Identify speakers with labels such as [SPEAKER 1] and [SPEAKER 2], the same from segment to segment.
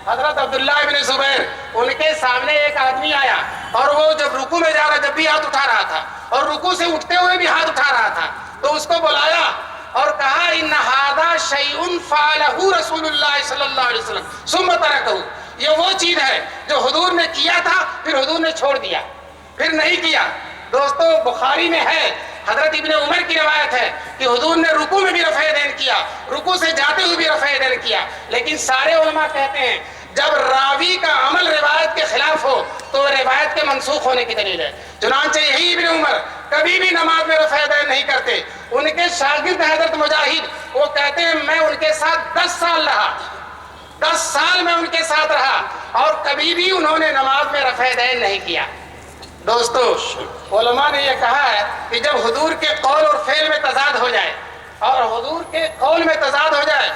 [SPEAKER 1] حضرت عبداللہ ابن زبیر ان کے سامنے ایک آدمی آیا اور وہ جب رکوع میں جا رہا جب بھی ہاتھ اٹھا رہا تھا اور رکوع سے اٹھتے ہوئے بھی ہاتھ اٹھا رہا تھا، تو اس کو بلایا اور کہا ان ھذا شیء فعلہ رسول اللہ صلی اللہ علیہ وسلم ثم ترکہ، یہ وہ چیز ہے جو حضور نے کیا تھا پھر حضور نے چھوڑ دیا، پھر نہیں کیا۔ دوستو بخاری میں ہے، حضرت ابن عمر کی روایت ہے کہ حضور نے رکوع میں بھی رفع یدین کیا، رکوع سے جاتے ہوئے بھی رفع یدین کیا، لیکن سارے علماء کہتے ہیں جب راوی کا عمل روایت کے خلاف ہو تو روایت کے منسوخ ہونے کی دلیل ہے۔ چنانچہ یہی ابن عمر کبھی بھی نماز میں رفع یدین نہیں کرتے۔ ان کے شاگرد حضرت مجاہد وہ کہتے ہیں میں ان کے ساتھ 10 سال رہا، 10 سال میں ان کے ساتھ رہا اور کبھی بھی انہوں نے نماز میں رفع یدین نہیں کیا۔ دوستو علماء نے یہ کہا ہے کہ جب حضور کے قول اور فعل میں تضاد ہو جائے اور حضور کے قول میں تضاد ہو جائے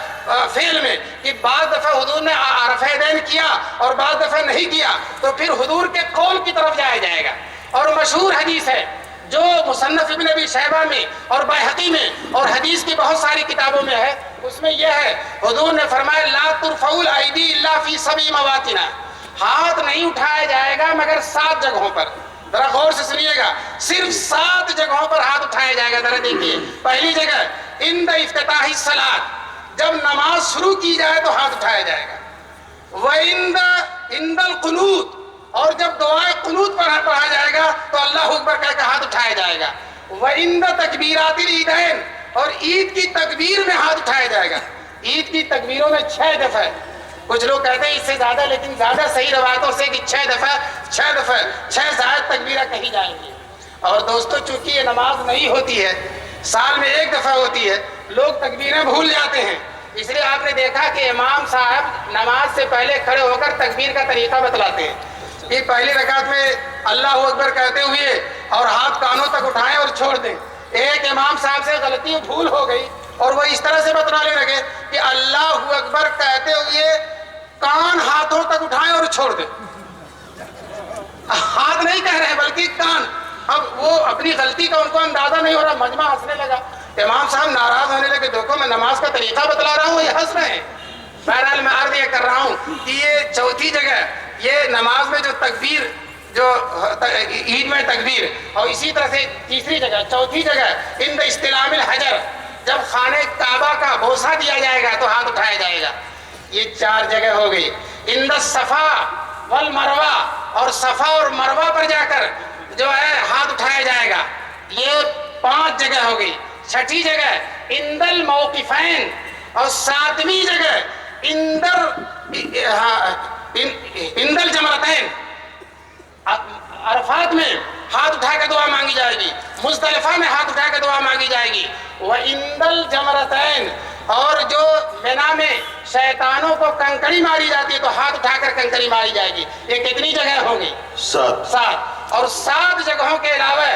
[SPEAKER 1] فعل میں کہ بعض دفعہ حضور نے رفع یدین کیا اور بعض دفعہ نہیں کیا، تو پھر حضور کے قول کی طرف جایا جائے گا۔ اور مشہور حدیث ہے جو مصنف ابن ابی شیبہ میں اور بیہقی میں اور حدیث کی بہت ساری کتابوں میں ہے، اس میں یہ ہے حضور نے فرمایا لا ترفع الایدی الا فی 7 مواطن، ہاتھ نہیں اٹھایا جائے گا مگر 7 جگہوں پر۔ ذرا غور سے سنیے گا، صرف 7 جگہوں پر ہاتھ اٹھایا جائے گا۔ ذرا دیکھیے، پہلی جگہ عند افتتاح الصلاۃ، جب نماز شروع کی جائے تو ہاتھ اٹھایا جائے گا، عند القنوت، اور جب دعائے قنوت پڑھا جائے گا تو اللہ اکبر کہہ کے ہاتھ اٹھایا جائے گا، وعند تکبیرات العیدین، اور عید کی تکبیر میں ہاتھ اٹھایا جائے گا۔ عید کی تکبیروں میں 6 دفعہ، کچھ لوگ کہتے ہیں اس سے زیادہ، لیکن زیادہ صحیح روایتوں سے کہ 6 دفعہ 6 زائد تکبیرہ کہی جائیں گی۔ اور دوستو چونکہ یہ نماز نہیں ہوتی ہے، سال میں 1 دفعہ ہوتی ہے، لوگ تکبیریں بھول جاتے ہیں، اس لیے آپ نے دیکھا کہ امام صاحب نماز سے پہلے کھڑے ہو کر تکبیر کا طریقہ بتلاتے ہیں کہ پہلی رکعت میں اللہ اکبر کہتے ہوئے اور ہاتھ کانوں تک اٹھائیں اور چھوڑ دیں۔ ایک امام صاحب سے غلطی بھول ہو گئی اور وہ اس طرح سے بتلانے لگے کہ اللہ اکبر کہتے ہوئے کان ہاتھوں تک اٹھائیں اور چھوڑ دیں، ہاتھ نہیں کہہ رہے بلکہ کان۔ اب وہ اپنی غلطی کا ان کو اندازہ نہیں ہو رہا، مجمع ہنسنے لگا، امام صاحب ناراض ہونے لگے، دیکھو میں نماز کا طریقہ بتلا رہا ہوں یہ ہنس رہے ہیں۔ بہرحال میں عرض یہ کر رہا ہوں کہ یہ چوتھی جگہ، یہ نماز میں جو تکبیر، جو عید میں تکبیر، اور اسی طرح سے تیسری جگہ، چوتھی جگہ عند استلام الحجر، جب خانہ کعبہ کا بوسہ دیا جائے گا تو ہاتھ اٹھایا جائے گا۔ یہ 4 جگہ ہو گئی۔ عند الصفا والمروہ، اور صفا اور مروہ پر جا کر جو ہے ہاتھ اٹھایا جائے گا، یہ 5 جگہ ہو گئی۔ 6ٹھی جگہ عند الموقفین، اور 7ویں جگہ عند الجمرتین، عرفات میں ہاتھ اٹھا کے دعا مانگی جائے گی، مزدلفہ میں ہاتھ اٹھا کے دعا مانگی جائے گی، وعند الجمرتین، اور جو مینا میں شیطانوں کو کنکڑی ماری جاتی ہے تو ہاتھ اٹھا کر کنکڑی ماری جائے گی۔ یہ کتنی جگہ ہوگی؟ 7۔ اور 7 جگہوں کے علاوہ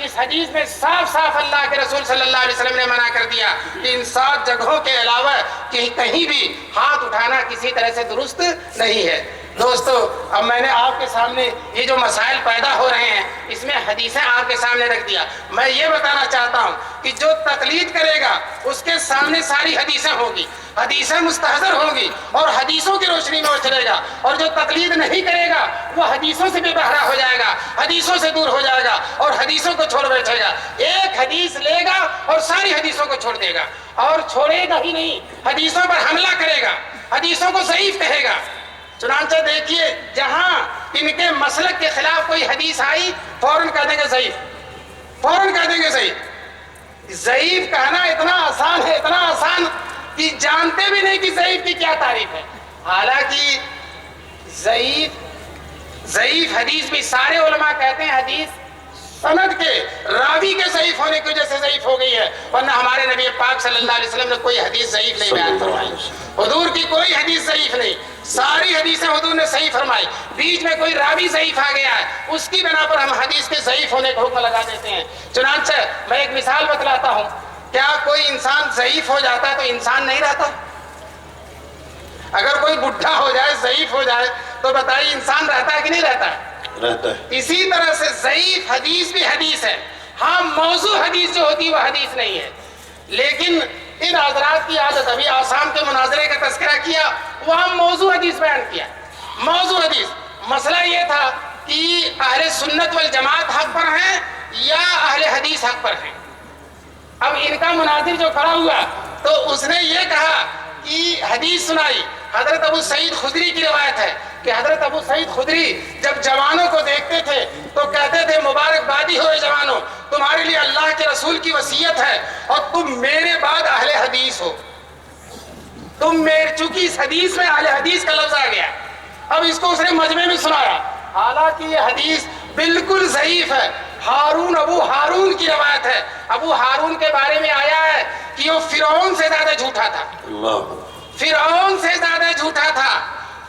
[SPEAKER 1] اس حدیث میں صاف صاف اللہ کے رسول صلی اللہ علیہ وسلم نے منع کر دیا کہ ان 7 جگہوں کے علاوہ کہیں بھی ہاتھ اٹھانا کسی طرح سے درست نہیں ہے۔ دوستو اب میں نے آپ کے سامنے یہ جو مسائل پیدا ہو رہے ہیں اس میں حدیثیں آپ کے سامنے رکھ دیا۔ میں یہ بتانا چاہتا ہوں کہ جو تقلید کرے گا اس کے سامنے ساری حدیثیں ہوگی، حدیثیں مستحضر ہوں گی اور حدیثوں کی روشنی میں وہ چلے گا، اور جو تقلید نہیں کرے گا وہ حدیثوں سے بے بہرا ہو جائے گا، حدیثوں سے دور ہو جائے گا اور حدیثوں کو چھوڑ بیٹھے گا۔ ایک حدیث لے گا اور ساری حدیثوں کو چھوڑ دے گا، اور چھوڑے گا ہی نہیں، حدیثوں پر حملہ کرے گا، حدیثوں کو ضعیف کہے گا۔ چنانچہ دیکھیے جہاں ان کے مسلک کے خلاف کوئی حدیث آئی فوراً کہہ دیں گے ضعیف، فوراً کہہ دیں گے ضعیف۔ ضعیف کہنا اتنا آسان ہے، اتنا آسان کہ جانتے بھی نہیں کہ ضعیف کی کیا تعریف ہے۔ حالانکہ ضعیف حدیث بھی سارے علماء کہتے ہیں حدیث سند کے راوی کے ضعیف ہونے کی وجہ سے ضعیف ہو گئی ہے، ورنہ ہمارے نبی پاک صلی اللہ علیہ وسلم نے کوئی حدیث ضعیف نہیں بیان فرمائی، حضور کی کوئی حدیث ضعیف نہیں، ساری حدیثیں حضور نے صحیح فرمائی۔ بیچ میں کوئی راوی ضعیف آ گیا ہے، اس کی بنا پر ہم حدیث کے ضعیف ہونے کا حکم لگا دیتے ہیں۔ چنانچہ میں ایک مثال بتلاتا ہوں، کیا کوئی انسان ضعیف ہو جاتا ہے تو انسان نہیں رہتا؟ اگر کوئی بڈھا ہو جائے، ضعیف ہو جائے، تو بتائیے انسان رہتا ہے کہ نہیں رہتا ہے؟ رہتا ہے۔ اسی طرح سے ضعیف حدیث بھی حدیث ہے، ہاں موضوع حدیث جو ہوتی ہے وہ حدیث نہیں ہے، لیکن ان حضرات کی عادت، ابھی آسام کے مناظرے کا تذکرہ کیا، وہاں موضوع حدیث بیان کیا، موضوع حدیث۔ مسئلہ یہ تھا کہ اہل سنت والجماعت حق پر ہیں یا اہل حدیث حق پر ہیں۔ اب ان کا مناظر جو کھڑا ہوا تو اس نے یہ کہا کہ حدیث سنائی، حضرت ابو سعید خدری کی روایت ہے کہ حضرت ابو سعید خدری جب جوانوں کو دیکھتے تھے تو کہتے تھے مبارکبادی ہوئے جوانوں، تمہارے لیے اللہ کے رسول کی وصیت ہے اور تم میرے بعد اہل حدیث ہو، تم میرے، چونکہ اس حدیث میں اہل حدیث کا لفظ آ گیا۔ اب اس کو اس نے مجمع میں سنایا، حالانکہ یہ حدیث بالکل ضعیف ہے، ہارون، ابو ہارون کی روایت ہے۔ ابو ہارون کے بارے میں آیا ہے کہ وہ فرعون سے زیادہ جھوٹا تھا، فرعون سے زیادہ جھوٹا تھا،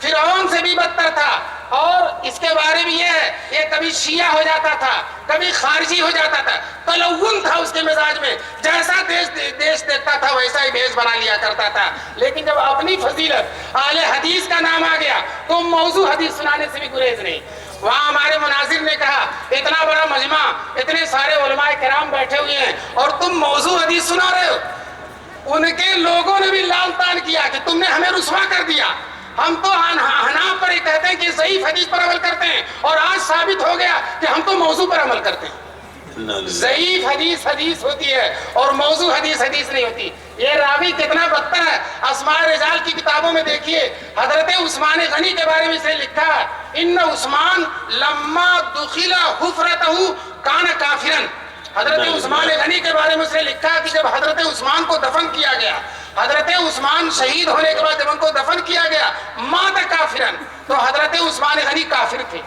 [SPEAKER 1] فرعون سے بھی بدتر تھا۔ اور اس کے بارے میں یہ ہے، یہ کبھی شیعہ ہو جاتا تھا، کبھی خارجی ہو جاتا تھا، تلون تھا اس کے مزاج میں، جیسا دیش دیکھتا تھا ویسا ہی بھیس بنا لیا کرتا تھا۔ لیکن جب اپنی فضیلت اہل حدیث کا نام آ گیا تو موضوع حدیث سنانے سے بھی گریز نہیں۔ وہاں ہمارے مناظر نے کہا اتنا بڑا مجمع، اتنے سارے علماء کرام بیٹھے ہوئے ہیں اور تم موضوع حدیث سنا رہے ہو۔ ان کے لوگوں نے بھی لعن طعن کیا کہ تم نے ہمیں رسوا کر دیا، ہم تو حناف پر ہی کہتے ہیں کہ ضعیف حدیث پر عمل کرتے ہیں اور آج ثابت ہو گیا کہ ہم تو موضوع پر عمل کرتے ہیں۔ ضعیف حدیث حدیث ہوتی ہے اور موضوع حدیث حدیث نہیں ہوتی۔ یہ راوی کتنا بدتر ہے، اسماء رجال کی کتابوں میں دیکھیے، حضرت عثمان غنی کے بارے میں اسے لکھا ہے ان عثمان لما دخل حفرتہ کان کافرا۔ حضرت عثمان غنی کے بارے میں اس نے لکھا کہ جب حضرت عثمان کو دفن کیا گیا، حضرت عثمان شہید ہونے کے بعد جب ان کو دفن کیا گیا، مات کافرا، تو حضرت عثمان غنی کافر تھے۔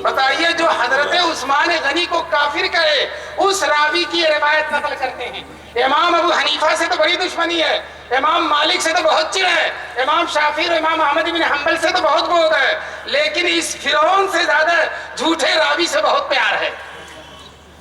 [SPEAKER 1] بتائیے جو حضرت عثمان غنی کو کافر کرے اس راوی کی روایت نقل کرتے ہیں۔ امام ابو حنیفہ سے تو بڑی دشمنی ہے، امام مالک سے تو بہت چڑ ہے، امام شافعی اور امام احمد بن حنبل سے تو بہت بغض ہے، لیکن اس فرعون سے زیادہ جھوٹے راوی سے بہت پیار ہے،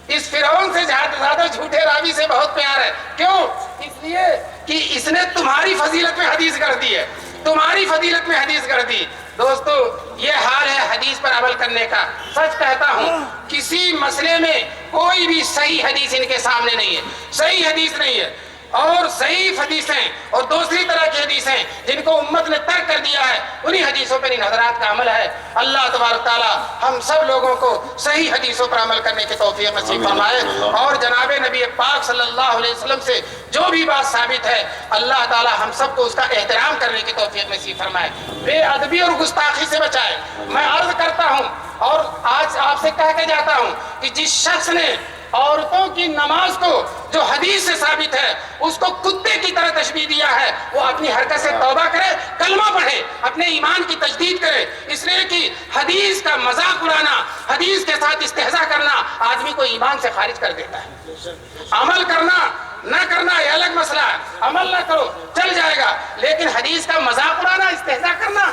[SPEAKER 1] اس فرعون سے زیادہ جھوٹے راوی سے بہت پیار ہے۔ کیوں؟ اس لیے کہ اس نے تمہاری فضیلت میں حدیث کر دی ہے، تمہاری فضیلت میں حدیث کر دی۔ دوستو یہ حال ہے حدیث پر عمل کرنے کا۔ سچ کہتا ہوں کسی مسئلے میں کوئی بھی صحیح حدیث ان کے سامنے نہیں ہے، صحیح حدیث نہیں ہے، اور ضعیف حدیثیں اور دوسری طرح کی حدیثیں جن کو امت نے ترک کر دیا ہے، انہی حدیثوں پر ان حضرات کا عمل ہے۔ اللہ تبارک تعالی ہم سب لوگوں کو صحیح حدیثوں پر عمل کرنے کی توفیق نصیب فرمائے، اور جناب نبی پاک صلی اللہ علیہ وسلم سے جو بھی بات ثابت ہے اللہ تعالی ہم سب کو اس کا احترام کرنے کی توفیق نصیب فرمائے، بے ادبی اور گستاخی سے بچائے۔ میں عرض کرتا ہوں اور آج آپ سے کہہ کے جاتا ہوں کہ جس شخص نے عورتوں کی نماز کو جو حدیث سے ثابت ہے اس کو کتے کی طرح تشبیہ دیا ہے، وہ اپنی حرکت سے توبہ کرے، کلمہ پڑھے، اپنے ایمان کی تجدید کرے، اس لیے کہ حدیث کا مذاق اڑانا، حدیث کے ساتھ استہزاء کرنا آدمی کو ایمان سے خارج کر دیتا ہے۔ عمل کرنا نہ کرنا یہ الگ مسئلہ ہے، عمل نہ کرو چل جائے گا، لیکن حدیث کا مذاق اڑانا، استہزاء کرنا،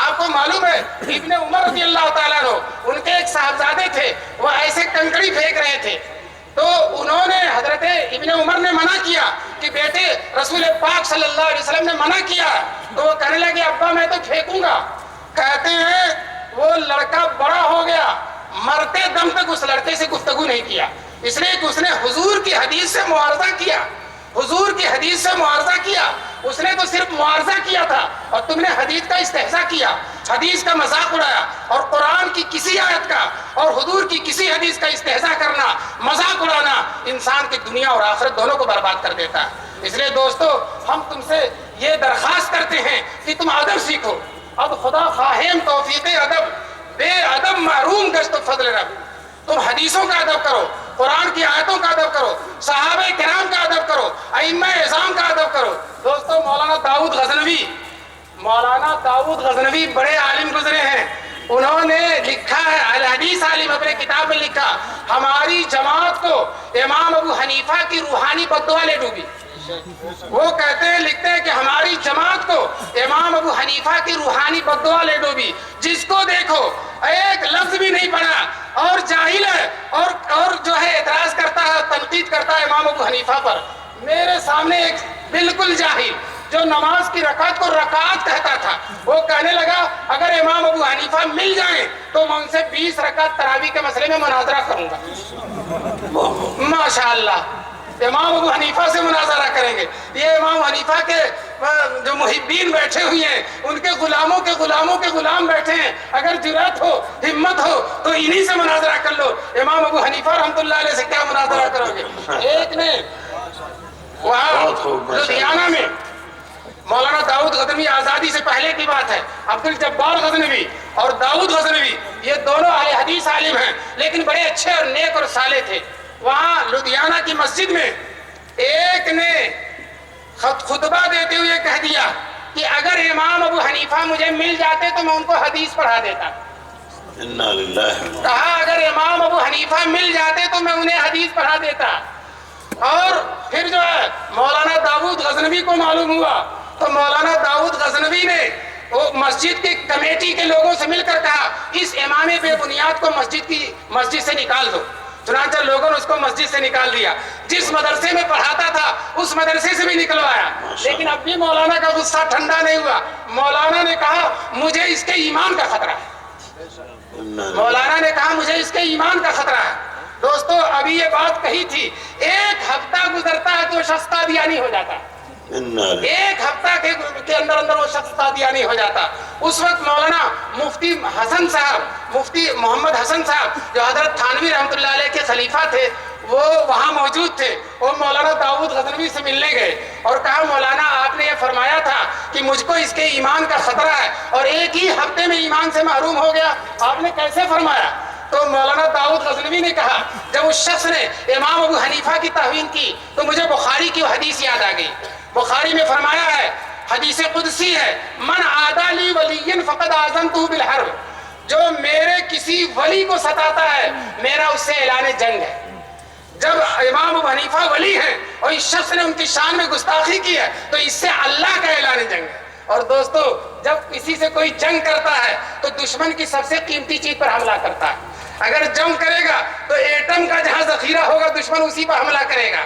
[SPEAKER 1] آپ کو معلوم ہے ابن عمر رضی اللہ تعالیٰ عنہ ان کے ایک صاحبزادے تھے، وہ ایسے کنکڑی پھینک رہے تھے تو انہوں نے حضرت ابن عمر نے منع کیا کہ بیٹے رسول پاک صلی اللہ علیہ وسلم نے منع کیا، تو وہ کہنے لگے ابا میں تو پھینکوں گا۔ کہتے ہیں وہ لڑکا بڑا ہو گیا، مرتے دم تک اس لڑکے سے گفتگو نہیں کیا، اس لیے کہ اس نے حضور کی حدیث سے معارضہ کیا، حضور کی حدیث سے معارضہ کیا، اس نے تو صرف معارضہ کیا تھا اور تم نے حدیث کا استہزاء کیا، حدیث کا مذاق اڑایا، اور قرآن کی کسی آیت کا اور حضور کی کسی حدیث کا استہزاء کرنا، مذاق اڑانا انسان کی دنیا اور آخرت دونوں کو برباد کر دیتا ہے۔ اس لیے دوستو ہم تم سے یہ درخواست کرتے ہیں کہ تم ادب سیکھو، اب خدا خواہم توفیق ادب، بے ادب محروم گشت فضل رب، تم حدیثوں کا ادب کرو، قرآن کی آیتوں کا ادب کرو، صحابہ کرام کا ادب کرو، ائمہ اعظام کا ادب کرو۔ دوستو مولانا داؤد غزنوی بڑے عالم گزرے ہیں، انہوں نے لکھا ہے، الحدیث عالم اپنے کتاب میں لکھا ہماری جماعت کو امام ابو حنیفہ کی روحانی بددعا لے ڈوبی۔ وہ کہتے ہیں لکھتے ہیں کہ ہماری جماعت کو امام ابو حنیفہ کی روحانی بددعا لے ڈوبی، جس کو دیکھو ایک لفظ بھی نہیں پڑھا اور جاہل ہے اور جو ہے اعتراض کرتا ہے، تنقید کرتا ہے امام ابو حنیفہ پر۔ میرے سامنے ایک بالکل جاہل جو نماز کی رکعت کو رکعت کہتا تھا، وہ کہنے لگا اگر امام ابو حنیفہ مل جائیں تو میں ان سے 20 رکعت تراویح کے مسئلے میں مناظرہ کروں گا۔ ماشاءاللہ امام ابو حنیفہ سے مناظرہ کریں گے. یہ امام حنیفہ کے جو محبین بیٹھے ہوئے ہیں ان کے غلاموں کے غلاموں کے غلام بیٹھے ہیں, اگر جرأت ہو ہمت ہو تو انہی سے مناظرہ کر لو. امام ابو حنیفہ رحمۃ اللہ علیہ سے کیا مناظرہ کرو گے؟ ایک نے وہاں لدھیانہ میں مولانا داؤد غزنوی, آزادی سے پہلے کی بات ہے, عبد الجبار غزنوی اور داؤد غزنوی یہ دونوں اہل حدیث عالم ہیں لیکن بڑے اچھے اور نیک اور صالح تھے. وہاں لدھیانہ کی مسجد میں ایک نے خطبہ دیتے ہوئے کہہ دیا کہ اگر امام ابو حنیفہ مجھے مل جاتے تو میں ان کو حدیث پڑھا دیتا. کہا اگر امام ابو حنیفہ مل جاتے تو میں انہیں حدیث پڑھا دیتا. اور پھر جو ہے مولانا داؤد غزنوی کو معلوم ہوا تو مولانا داؤد غزنوی نے وہ مسجد کی کمیٹی کے لوگوں سے مل کر کہا اس امام بے بنیاد کو مسجد سے نکال دو. چنانچہ لوگوں نے اس کو مسجد سے نکال دیا. جس مدرسے میں پڑھاتا تھا اس مدرسے سے بھی نکلوایا, لیکن اب بھی مولانا کا غصہ ٹھنڈا نہیں ہوا. مولانا نے کہا مجھے اس کے ایمان کا خطرہ ہے. مولانا نے کہا مجھے اس کے ایمان کا خطرہ ہے. دوستو ابھی یہ بات کہی تھی, ایک ہفتہ گزرتا ہے تو شخص قادیانی ہو جاتا ہے. ایک ہفتہ کے اندر وہ شخص قادیانی ہو جاتا. اس وقت مولانا مفتی حسن صاحب, مفتی محمد حسن صاحب جو حضرت تھانوی رحمۃ اللہ علیہ کے خلیفہ تھے, وہ وہاں موجود تھے. وہ مولانا داؤد غزنوی سے ملنے گئے اور کہا مولانا آپ نے یہ فرمایا تھا کہ مجھ کو اس کے ایمان کا خطرہ ہے اور ایک ہی ہفتے میں ایمان سے محروم ہو گیا, آپ نے کیسے فرمایا؟ تو مولانا داؤد غزنوی نے کہا جب اس شخص نے امام ابو حنیفہ کی توہین کی تو مجھے بخاری کی حدیث یاد آ گئی. بخاری میں فرمایا ہے, حدیث قدسی ہے, من عادی لی ولی فقد آذنتہ بالحرب, جو میرے کسی ولی کو ستاتا ہے میرا اس سے اعلان جنگ ہے. جب امام ابو حنیفہ ولی ہیں اور اس شخص نے ان کی شان میں گستاخی کی ہے تو اس سے اللہ کا اعلان جنگ ہے. اور دوستو جب کسی سے کوئی جنگ کرتا ہے تو دشمن کی سب سے قیمتی چیز پر حملہ کرتا ہے. اگر جنگ کرے گا تو ایٹم کا جہاں ذخیرہ ہوگا دشمن اسی پر حملہ کرے گا.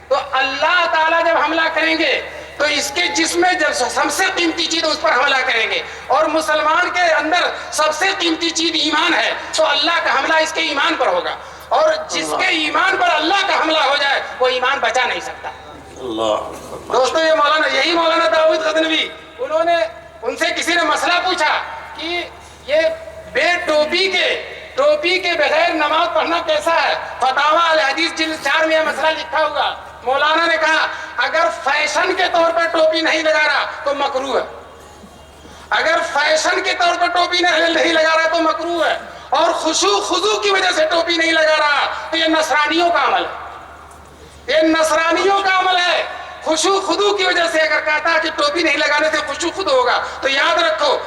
[SPEAKER 1] تو اللہ تعالیٰ جب حملہ کریں گے تو اس کے جسم میں جب سب سے قیمتی چیز اس پر حملہ کریں گے, اور مسلمان کے اندر سب سے قیمتی چیز ایمان ہے تو اللہ کا حملہ اس کے ایمان پر ہوگا, اور جس کے ایمان پر اللہ کا حملہ ہو جائے وہ ایمان بچا نہیں سکتا. دوستو یہ یہی مولانا داؤد غزنوی, انہوں نے ان سے کسی نے مسئلہ پوچھا کہ یہ بے ٹوپی کے بغیر نماز پڑھنا کیسا ہے؟ فتاوی الحدیث جلد 4 میں یہ مسئلہ لکھا ہوگا. مولانا نے کہا اگر فیشن کے طور پر ٹوپی نہیں لگا رہا تو مکروہ ہے. اگر فیشن کے طور پر ٹوپی نہیں لگا رہا تو مکروہ ہے, اور خشوع خضوع کی وجہ سے ٹوپی نہیں لگا رہا تو یہ نصرانیوں کا عمل ہے. یہ نصرانیوں کا عمل ہے. خشوع خضوع کی وجہ سے اگر کہتا ہے کہ ٹوپی نہیں لگانے سے خشوع خضوع ہوگا تو یاد رکھو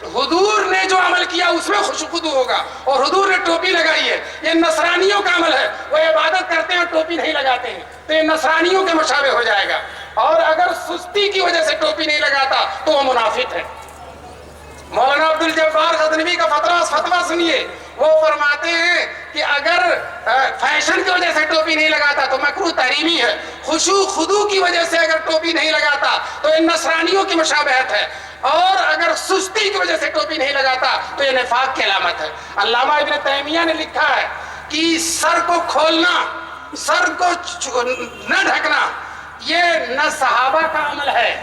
[SPEAKER 1] حضور نے جو عمل کیا اس میں خشوع خضوع ہوگا, اور حضور نے ٹوپی لگائی ہے. یہ نصرانیوں کا عمل ہے, وہ عبادت کرتے ہیں ٹوپی نہیں لگاتے ہیں تو یہ نصرانیوں کے مشابہ ہو جائے گا. اور اگر سستی کی وجہ سے ٹوپی نہیں لگاتا تو وہ منافق ہے. مولانا عبد الجبار غزنوی کا فتویٰ سنیے, وہ فرماتے ہیں کہ اگر فیشن کی وجہ سے ٹوپی نہیں لگاتا تو مکروہ تحریمی ہے, خشوع خضوع کی وجہ سے اگر ٹوپی نہیں لگاتا تو یہ نصرانیوں کی مشابہت ہے, اور اگر سستی کی وجہ سے ٹوپی نہیں لگاتا تو یہ نفاق کی علامت ہے. علامہ ابن تیمیہ نے لکھا ہے کہ سر کو کھولنا, سر کو نہ ڈھکنا, یہ نہ صحابہ کا عمل ہے,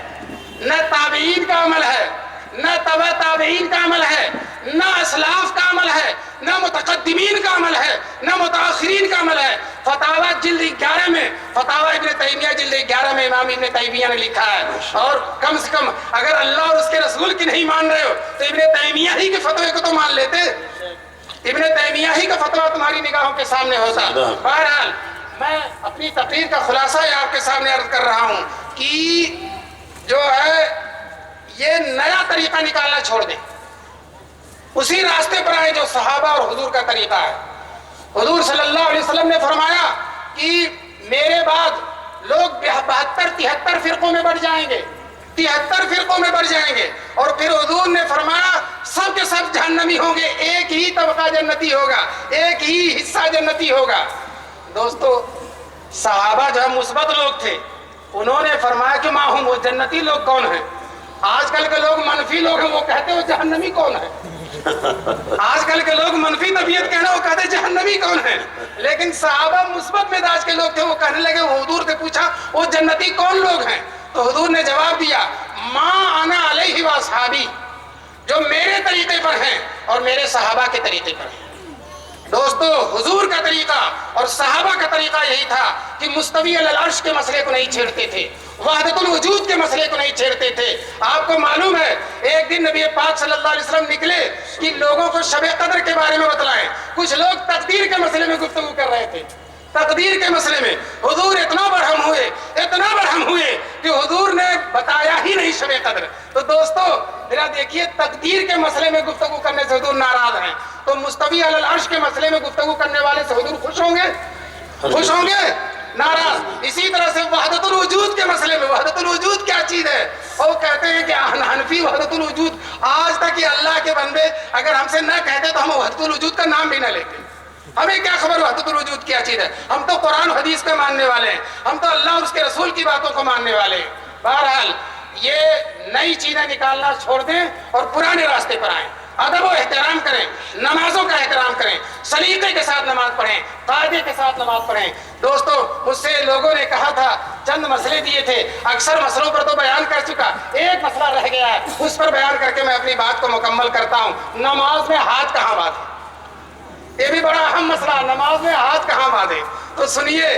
[SPEAKER 1] نہ تابعین کا عمل ہے, نہ تبع تابعین کا عمل ہے, نہ اسلاف کا عمل ہے, نہ متقدمین کا عمل ہے, نہ متاخرین کا عمل ہے. فتاوی جلد 11 میں, فتاوی ابن تیمیہ جلد 11 میں امام ابن تیمیہ نے لکھا ہے. اور کم سے کم اگر اللہ اور اس کے رسول کی نہیں مان رہے ہو تو ابن تیمیہ ہی کے فتوے کو تو مان لیتے. ابن تیمیہ ہی کا فتویٰ تمہاری نگاہوں کے سامنے ہوتا. بہرحال میں اپنی تقریر کا خلاصہ آپ کے سامنے عرض کر رہا ہوں کہ جو ہے یہ نیا طریقہ نکالنا چھوڑ دیں, اسی راستے پر آئے جو صحابہ اور حضور کا طریقہ ہے. حضور صلی اللہ علیہ وسلم نے فرمایا کہ میرے بعد لوگ 72-73 فرقوں میں بڑھ جائیں گے, 73 فرقوں میں بڑھ جائیں گے, اور پھر حضور نے فرمایا سب کے سب جہنمی ہوں گے, ایک ہی طبقہ جنتی ہوگا, ایک ہی حصہ جنتی ہوگا. دوستو صحابہ جو مثبت لوگ تھے, انہوں نے فرمایا کہ ماہم, وہ جنتی لوگ کون ہیں؟ آج کل کے لوگ منفی لوگ ہیں, وہ کہتے ہیں وہ جہنمی کون ہے. آج کل کے لوگ منفی طبیعت کہنا, وہ کہتے ہیں جہنمی کون ہے. لیکن صحابہ مثبت مزاج کے لوگ تھے، وہ کہنے لگے، وہ حضور سے پوچھا وہ جنتی کون لوگ ہیں؟ تو حضور نے جواب دیا، ما انا علیہ و اصحابی، جو میرے طریقے پر ہیں اور میرے صحابہ کے طریقے پر ہیں۔ دوستو، حضور کا طریقہ اور صحابہ کا طریقہ یہی تھا کہ مستوی علی العرش کے مسئلے کو نہیں چھیڑتے تھے، وحدت الوجود کے مسئلے کو نہیں چھیڑتے تھے۔ آپ کو معلوم ہے ایک دن نبی پاک صلی اللہ علیہ وسلم نکلے کہ لوگوں کو شب قدر کے بارے میں بتلائیں، کچھ لوگ تقدیر کے مسئلے میں گفتگو کر رہے تھے، تقدیر کے مسئلے میں حضور اتنا برہم ہوئے کہ حضور نے بتایا ہی نہیں شب قدر۔ تو دوستو ذرا دیکھیے، تقدیر کے مسئلے میں گفتگو کرنے سے حضور ناراض ہیں، تو مستوی علی العرش کے مسئلے میں گفتگو کرنے والے سے حضور خوش ہوں گے؟ ناراض۔ اسی طرح سے وحدت الوجود کے مسئلے میں، وحدت الوجود کیا چیز ہے؟ اور وہ کہتے ہیں کہ حنفی وحدت الوجود، آج تک یہ اللہ کے بندے اگر ہم سے نہ کہتے تو ہم وحدت الوجود کا نام بھی نہ لیتے۔ ہمیں کیا خبر وحدت الوجود کیا چیز ہے؟ ہم تو قرآن حدیث کے ماننے والے ہیں، ہم تو اللہ اور اس کے رسول کی باتوں کو ماننے والے ہیں۔ بہرحال یہ نئی چیزیں نکالنا چھوڑ دیں اور پرانے راستے پر آئیں، ادب و احترام کریں، نمازوں کا احترام کریں، سلیقے کے ساتھ نماز پڑھیں، قاعدے کے ساتھ نماز پڑھیں۔ دوستو، مجھ سے لوگوں نے کہا تھا، چند مسئلے دیے تھے، اکثر مسئلوں پر تو بیان کر چکا، ایک مسئلہ رہ گیا ہے، اس پر بیان کر کے میں اپنی بات کو مکمل کرتا ہوں۔ نماز میں ہاتھ کہاں باندھیں؟ یہ بھی بڑا اہم مسئلہ، نماز میں ہاتھ کہاں باندھیں؟ تو سنیے،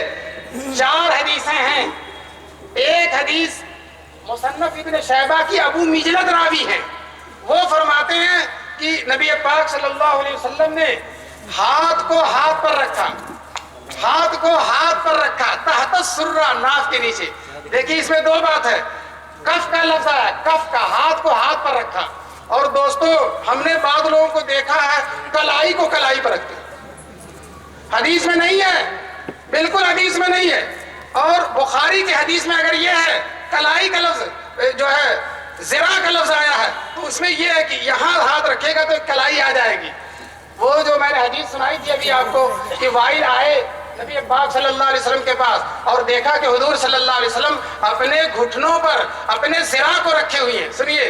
[SPEAKER 1] 4 حدیثیں ہیں۔ ایک حدیث مصنف ابن شیبہ کی ابو مجلد راوی ہیں، وہ فرماتے ہیں کہ نبی پاک صلی اللہ علیہ وسلم نے ہاتھ کو ہاتھ پر رکھا تحت السرہ، ناف کے نیچے۔ دیکھیے اس میں 2 بات ہے، کف کا لفظ ہے، کف کا، ہاتھ کو ہاتھ پر رکھا۔ اور دوستو ہم نے بعض لوگوں کو دیکھا ہے کلائی کو کلائی پر رکھتے، حدیث میں نہیں ہے، بالکل حدیث میں نہیں ہے۔ اور بخاری کے حدیث میں اگر یہ ہے کلائی کا لفظ جو ہے ذرا کا لفظ آیا ہے تو اس میں یہ ہے کہ یہاں ہاتھ رکھے گا تو کلائی آ جائے گی۔ وہ جو میں نے حدیث سنائی تھی ابھی آپ کو کہ وائل آئے نبی پاک صلی اللہ علیہ وسلم کے پاس اور دیکھا کہ حضور صلی اللہ علیہ وسلم اپنے گھٹنوں پر اپنے ذرا کو رکھے ہوئے ہیں۔ سنیے،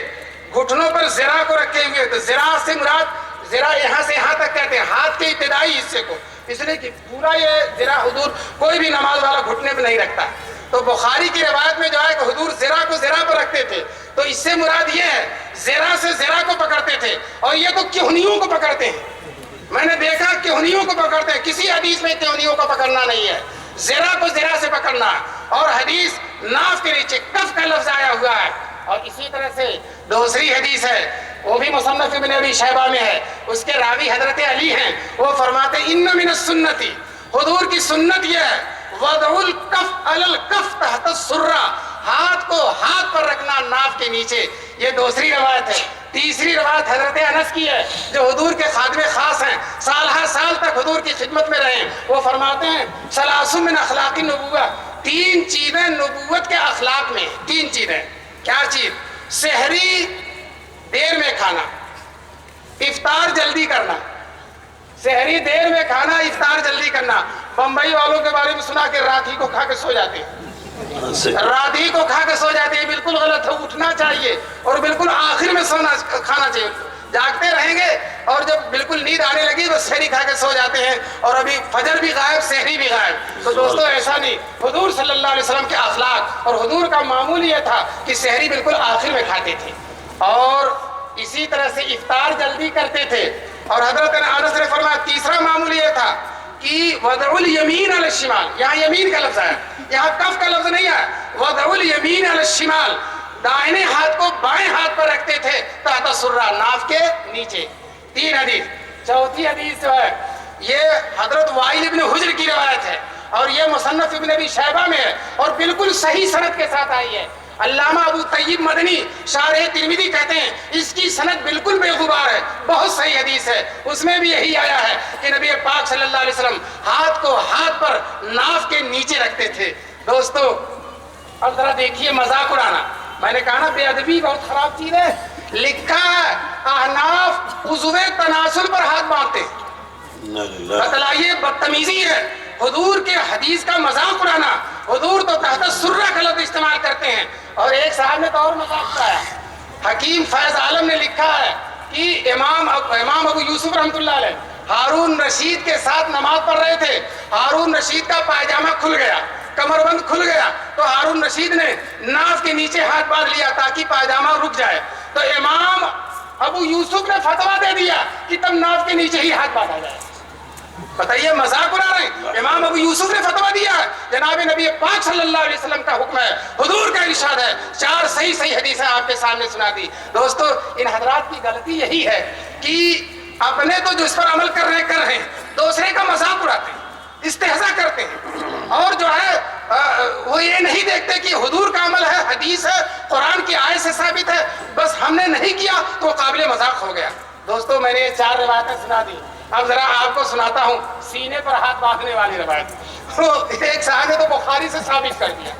[SPEAKER 1] گھٹنوں پر ذرا کو رکھے ہوئے، تو ذرا سے مراد ذرا یہاں سے یہاں تک کہتے ہیں، ہاتھ کے ابتدائی حصے کو، اس لیے کہ پورا یہ ذرا حضور کوئی بھی نماز والا گھٹنے پہ نہیں رکھتا۔ تو بخاری کی روایت میں جو ہے کہ حضور ذرا کو ذرا پر رکھتے تھے، تو اس سے مراد یہ ہے ذرا سے ذرا کو پکڑتے تھے، اور یہ تو کہنیوں کو پکڑتے ہیں۔ میں نے دیکھا کہنیوں کو پکڑتے ہیں، کسی حدیث میں کہنیوں کو پکڑنا نہیں ہے، ذرا کو ذرا سے پکڑنا۔ اور حدیث ناف کے نیچے کف کا لفظ آیا ہوا ہے۔ اور اسی طرح سے دوسری حدیث ہے، وہ بھی مصنف ابن ابی شیبہ میں ہے، اس کے راوی حضرت علی ہیں، وہ فرماتے ہیں ان من السنتی، حضور کی سنت یہ ہے، وضع الکف علی الکف تحت السرہ، ہاتھ کو ہاتھ پر رکھنا ناف کے نیچے۔ یہ دوسری روایت ہے۔ تیسری روایت حضرت انس کی ہے جو حضور کے خادم خاص ہیں، سال ہر سال تک حضور کی خدمت میں رہے ہیں۔ وہ فرماتے ہیں ثلاث من اخلاق النبوہ، 3 چیزیں نبوت کے اخلاق میں، 3 چیزیں۔ کیا چیز؟ سحری دیر میں کھانا، افطار جلدی کرنا۔ سحری دیر میں کھانا، افطار جلدی کرنا۔ بمبئی والوں کے بارے میں سنا کہ رات ہی کو کھا کے سو جاتے ہیں، رات ہی کو کھا کے سو جاتے ہیں، بالکل غلط ہے، اٹھنا چاہیے اور بالکل آخر میں کھانا چاہیے۔ جاگتے رہیں گے اور جب بالکل نیند آنے لگی بس سحری کھا کے سو جاتے ہیں، اور ابھی فجر بھی غائب، سحری بھی غائب۔ تو دوستو ایسا نہیں، حضور صلی اللہ علیہ وسلم کے اخلاق اور حضور کا معمول یہ تھا کہ سحری بالکل آخر میں کھاتے تھے، اور اسی طرح سے افطار جلدی کرتے تھے۔ اور حضرت انس نے فرمایا تیسرا معمول یہ تھا کہ وضع الیمین علی الشمال، یہاں یمین کا لفظ ہے، یہاں کف کا لفظ نہیں ہے، وضع الیمین علی الشمال، دائیں ہاتھ کو بائیں ہاتھ پر رکھتے تھے تحت السرہ، ناف کے نیچے۔ 3 حدیث۔ چوتھی حدیث جو ہے یہ حضرت وائل ابن حجر کی روایت ہے، اور یہ مصنف ابن ابی شیبہ میں ہے، اور بالکل صحیح سند کے ساتھ آئی ہے۔ علامہ ابو طیب مدنی شارح ترمذی کہتے ہیں اس کی سند بالکل بے غبار ہے، بہت صحیح حدیث ہے۔ اس میں بھی یہی آیا ہے کہ نبی پاک صلی اللہ علیہ وسلم ہاتھ کو ہاتھ پر ناف کے نیچے رکھتے تھے۔ دوستو اب ذرا دیکھیے مذاق اڑانا، میں نے کہا نا بے ادبی بہت خراب چیز ہے۔ لکھا ہے احناف عضو تناسل پر ہاتھ باندھتے، بتلائیے بدتمیزی ہے، حضور کے حدیث کا مذاق اڑانا۔ حضور تو تحت السرہ کا لفظ استعمال کرتے ہیں، اور ایک صاحب نے تو اور مذاق کرایا، حکیم فیض عالم نے لکھا ہے کہ امام ابو یوسف رحمۃ اللہ علیہ ہارون رشید کے ساتھ نماز پڑھ رہے تھے، ہارون رشید کا پائجامہ کھل گیا، کمر بند کھل گیا، تو ہارون رشید نے ناف کے نیچے ہاتھ باندھ لیا تاکہ پائجامہ رک جائے، تو امام ابو یوسف نے فتویٰ دے دیا کہ تب ناف کے نیچے ہی ہاتھ باندھا جائے۔ بتائیے مذاق اڑا رہے ہیں؟ امام ابو یوسف نے فتویٰ دیا ہے، جناب نبی پاک صلی اللہ علیہ وسلم کا حکم ہے، حضور کا ارشاد ہے، 4 صحیح حدیثیں آپ کے سامنے سنا دی۔ دوستو ان حضرات کی غلطی یہی ہے کہ اپنے تو جس پر عمل کر رہے ہیں دوسرے کا مذاق اڑاتے ہیں، استہزاء کرتے ہیں، اور جو ہے وہ یہ نہیں دیکھتے کہ حضور کا عمل ہے، حدیث ہے، قرآن کی آیت سے ثابت ہے، بس ہم نے نہیں کیا تو وہ قابل مذاق ہو گیا۔ دوستو میں نے یہ 4 روایتیں سنا دی، اب ذرا آپ کو سناتا ہوں سینے پر ہاتھ باندھنے والی روایت۔ ایک صاحب نے تو بخاری سے ثابت کر دیا،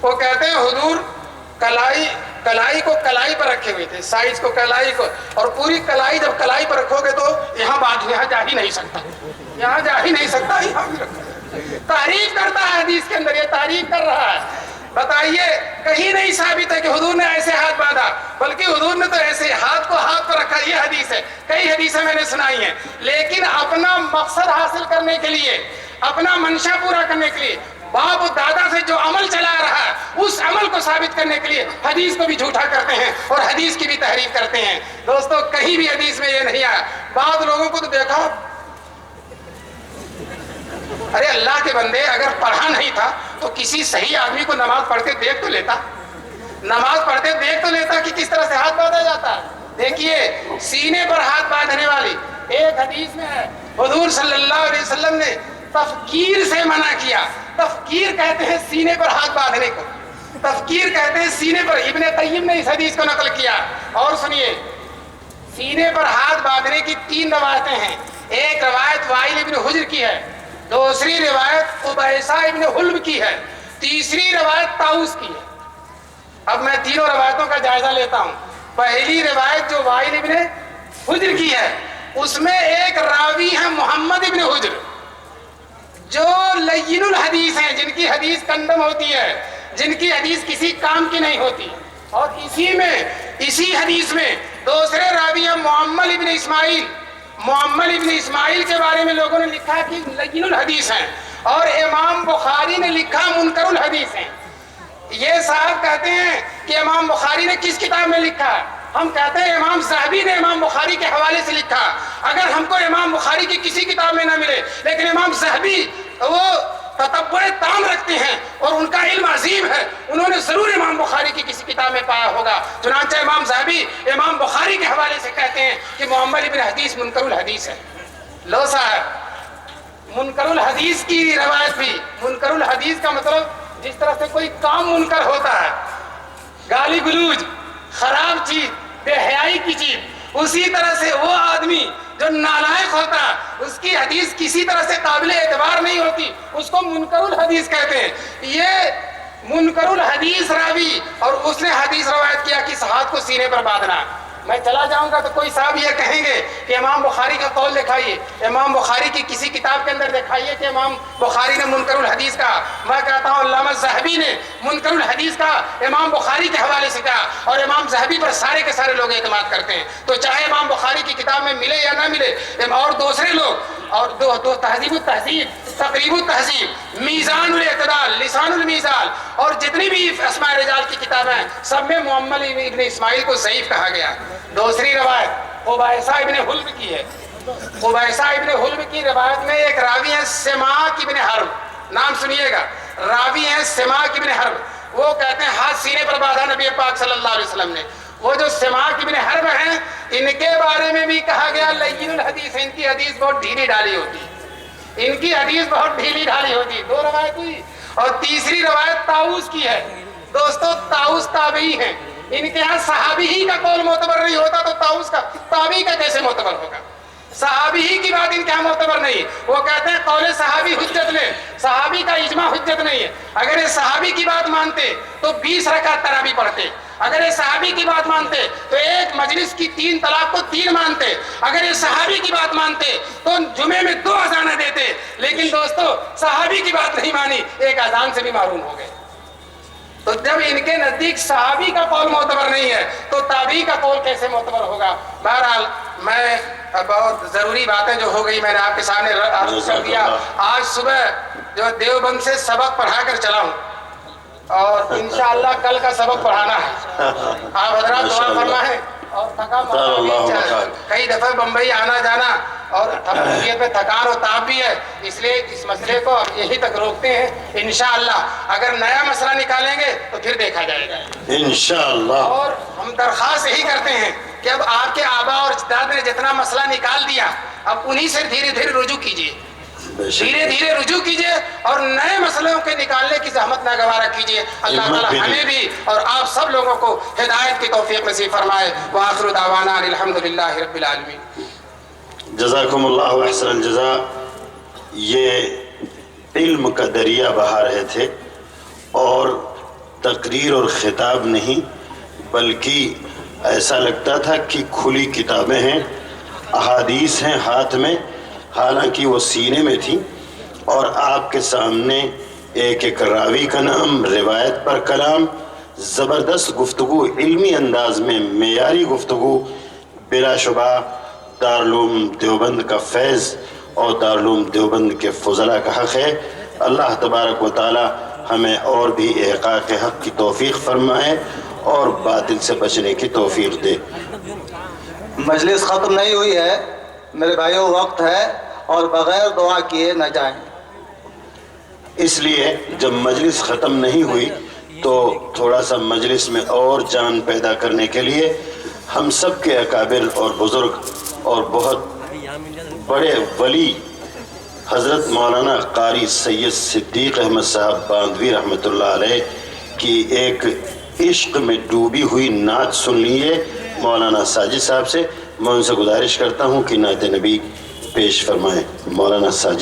[SPEAKER 1] وہ کہتے ہیں حضور کلائی کو کلائی پر رکھے ہوئے تھے، سائز کو کلائی کو، اور پوری کلائی جب کلائی پر رکھو گے تو یہاں جا ہی نہیں سکتا، یہاں جا ہی نہیں سکتا، یہاں بھی رکھا۔ تعریف کرتا ہے حدیث کے اندر، یہ تعریف کر رہا ہے۔ بتائیے کہیں نہیں ثابت ہے کہ حضور نے ایسے ہاتھ باندھا، بلکہ حضور نے تو ایسے ہاتھ کو ہاتھ پر رکھا، یہ حدیث ہے، کئی حدیثیں میں نے سنائی ہیں، لیکن اپنا مقصد حاصل کرنے کے لیے، اپنا منشا پورا کرنے کے لیے، باپ و دادا سے جو عمل چلا رہا ہے اس عمل کو ثابت کرنے کے لیے حدیث کو بھی جھوٹا کرتے ہیں اور حدیث کی بھی تحریف کرتے ہیں۔ دوستو کہیں بھی حدیث میں یہ نہیں آیا۔ بعض لوگوں کو تو دیکھا، ارے اللہ کے بندے اگر پڑھا نہیں تھا تو کسی صحیح آدمی کو نماز پڑھتے دیکھ تو لیتا، نماز پڑھتے دیکھ تو لیتا کہ کس طرح سے ہاتھ باندھا جاتا ہے۔ دیکھیے سینے پر ہاتھ باندھنے والی ایک حدیث میں ہے، حضور صلی اللہ علیہ وسلم نے تفکیر سے منع کیا۔ تفکیر کہتے ہیں سینے پر ہاتھ باندھنے کو، تفکیر کہتے ہیں سینے پر۔ ابن قیم نے اس حدیث کو نقل کیا، اور سنیے سینے پر ہاتھ باندھنے کی 3 روایتیں ہیں۔ ایک روایت وائل ابن حجر کی ہے، دوسری روایت عبیسہ ابن حلب کی ہے، تیسری روایت طاؤس کی ہے۔ اب میں تینوں روایتوں کا جائزہ لیتا ہوں۔ پہلی روایت جو وائل ابن حجر کی ہے، اس میں ایک راوی ہے محمد ابن حجر، جو لین الحدیث ہیں، جن کی حدیث کنڈم ہوتی ہے، جن کی حدیث کسی کام کی نہیں ہوتی، اور اسی حدیث میں دوسرے راوی ہیں معمل ابن اسماعیل۔ معمل ابن اسماعیل کے بارے میں لوگوں نے لکھا کہ لین الحدیث ہیں، اور امام بخاری نے لکھا منکر الحدیث ہیں۔ یہ صاحب کہتے ہیں کہ امام بخاری نے کس کتاب میں لکھا ہے؟ ہم کہتے ہیں امام ذہبی نے امام بخاری کے حوالے سے لکھا۔ اگر ہم کو امام بخاری کی کسی کتاب میں نہ ملے، لیکن امام ذہبی وہ تتبع تام رکھتے ہیں اور ان کا علم عظیم ہے، انہوں نے ضرور امام بخاری کی کسی کتاب میں پایا ہوگا۔ چنانچہ امام ذہبی امام بخاری کے حوالے سے کہتے ہیں کہ محمد ابن حدیث منکر الحدیث ہے۔ لو صاحب منکر الحدیث کی روایت بھی، منکر الحدیث کا مطلب جس طرح سے کوئی کام منکر ہوتا ہے، گالی گلوج، خراب چیز، بے حیائی کی چیز، اسی طرح سے وہ آدمی جو نالائق ہوتا ہے اس کی حدیث کسی طرح سے قابل اعتبار نہیں ہوتی، اس کو منکر الحدیث کہتے ہیں۔ یہ منکر الحدیث راوی، اور اس نے حدیث روایت کیا کہ اس ہاتھ کو سینے پر باندھنا۔ میں چلا جاؤں گا تو کوئی صاحب یہ کہیں گے کہ امام بخاری کا قول دکھائیے، امام بخاری کی کسی کتاب کے اندر دکھائیے کہ امام بخاری نے منکر الحدیث کہا۔ میں کہتا ہوں علامہ ذہبی نے منکر الحدیث کا امام بخاری کے حوالے سے کہا، اور امام ذہبی پر سارے کے سارے لوگ اعتماد کرتے ہیں۔ تو چاہے امام بخاری کی کتاب میں ملے یا نہ ملے، اور دوسرے لوگ، اور دو تہذیب التہذیب، تقریب التہذیب، میزان الاعتدال، لسان المیزان، اور جتنی بھی اسماء رجال کی کتابیں ہیں سب میں معمل ابن اسماعیل کو ضعیف کہا گیا۔ دوسری روایت عبیسہ ابن حلب کی ہے۔ عبیسہ ابن حلب کی روایت میں ایک راوی ہے سماک ابن حرب، نام سنیے گا، راوی ہے سماک ابن حرب۔ وہ کہتے ہیں ہاتھ سینے پر باندھا نبی پاک صلی اللہ علیہ وسلم نے۔ وہ جو سماک ابن حرب ہیں ان کے بارے میں بھی کہا گیا لین الحدیث، ان کی حدیث بہت ڈھیلی ڈھالی ہوتی ہے، ان کی حدیث بہت ڈھیلی ڈھالی ہوتی ہے۔ 2 روایت ہوئی، اور تیسری روایت طاؤس کی ہے۔ دوستو طاؤس تابعی ہیں، ان کے ہاں صحابی ہی کا قول معتبر نہیں ہوتا تو طاؤس کا تابعی کا کیسے معتبر ہوگا؟ صحابی ہی کی بات ان کے ہاں معتبر نہیں۔ وہ کہتے ہیں قول صحابی حجت نہیں، صحابی کا اجماع حجت نہیں ہے۔ اگر یہ صحابی کی بات مانتے تو 20 رکعت تراویح پڑھتے، اگر یہ صحابی کی بات مانتے تو ایک مجلس کی 3 طلاق کو 3 مانتے، اگر یہ صحابی کی بات مانتے تو جمعے میں 2 اذانیں دیتے، لیکن دوستو صحابی کی بات نہیں مانی، ایک اذان سے بھی محروم ہو گئے۔ تو جب ان کے نزدیک صحابی کا قول معتبر نہیں ہے تو تابعی کا قول کیسے معتبر ہوگا؟ بہرحال میں بہت ضروری باتیں جو ہو گئی میں نے آپ کے سامنے عرض کر دیا. آج صبح جو دیوبند سے سبق پڑھا کر چلا ہوں اور انشاءاللہ کل کا سبق پڑھانا ہے. آپ حضرات دعا فرمائیں. اور کئی دفعہ بمبئی آنا جانا اور طبیعت پہ تھکان و تاب بھی ہے, اس لیے اس مسئلے کو یہی تک روکتے ہیں. انشاءاللہ اگر نیا مسئلہ نکالیں گے تو پھر دیکھا جائے گا انشاءاللہ. اور ہم درخواست یہی کرتے ہیں کہ اب آپ کے آبا اور اجداد نے جتنا مسئلہ نکال دیا اب انہی سے دھیرے دھیرے رجوع کیجیے, دھیرے دھیرے رجوع کیجیے اور نئے مسئلوں کے نکالنے کی زحمت نہ گوارا کیجیے. اللہ تعالی ہمیں بھی اور آپ سب لوگوں کو ہدایت کی توفیق نصیب فرمائے. وآخر دعوانا الحمدللہ رب العالمین.
[SPEAKER 2] جزاکم اللہ احسن الجزاء. یہ علم کا دریا بہا رہے تھے اور تقریر اور خطاب نہیں بلکہ ایسا لگتا تھا کہ کھلی کتابیں ہیں, احادیث ہیں ہاتھ میں, حالانکہ وہ سینے میں تھی اور آپ کے سامنے ایک ایک راوی کا نام, روایت پر کلام, زبردست گفتگو, علمی انداز میں معیاری گفتگو. بلا شبہ دارالعلوم دیوبند کا فیض اور دارالعلوم دیوبند کے فضلاء کا حق ہے. اللہ تبارک و تعالی ہمیں اور بھی احقاق حق کی توفیق فرمائے اور باطل سے بچنے کی توفیق دے.
[SPEAKER 3] مجلس ختم نہیں ہوئی ہے میرے بھائیوں, وقت ہے اور بغیر دعا کیے نہ جائیں.
[SPEAKER 2] اس لیے جب مجلس ختم نہیں ہوئی تو تھوڑا سا مجلس میں اور جان پیدا کرنے کے لیے ہم سب کے اکابر اور بزرگ اور بہت بڑے ولی حضرت مولانا قاری سید صدیق احمد صاحب باندھوی رحمۃ اللہ علیہ کی ایک عشق میں ڈوبی ہوئی نعت سن لیے مولانا ساجد صاحب سے. میں ان سے گزارش کرتا ہوں کہ نعت نبی پیش فرمائیں. مولانا ساجد.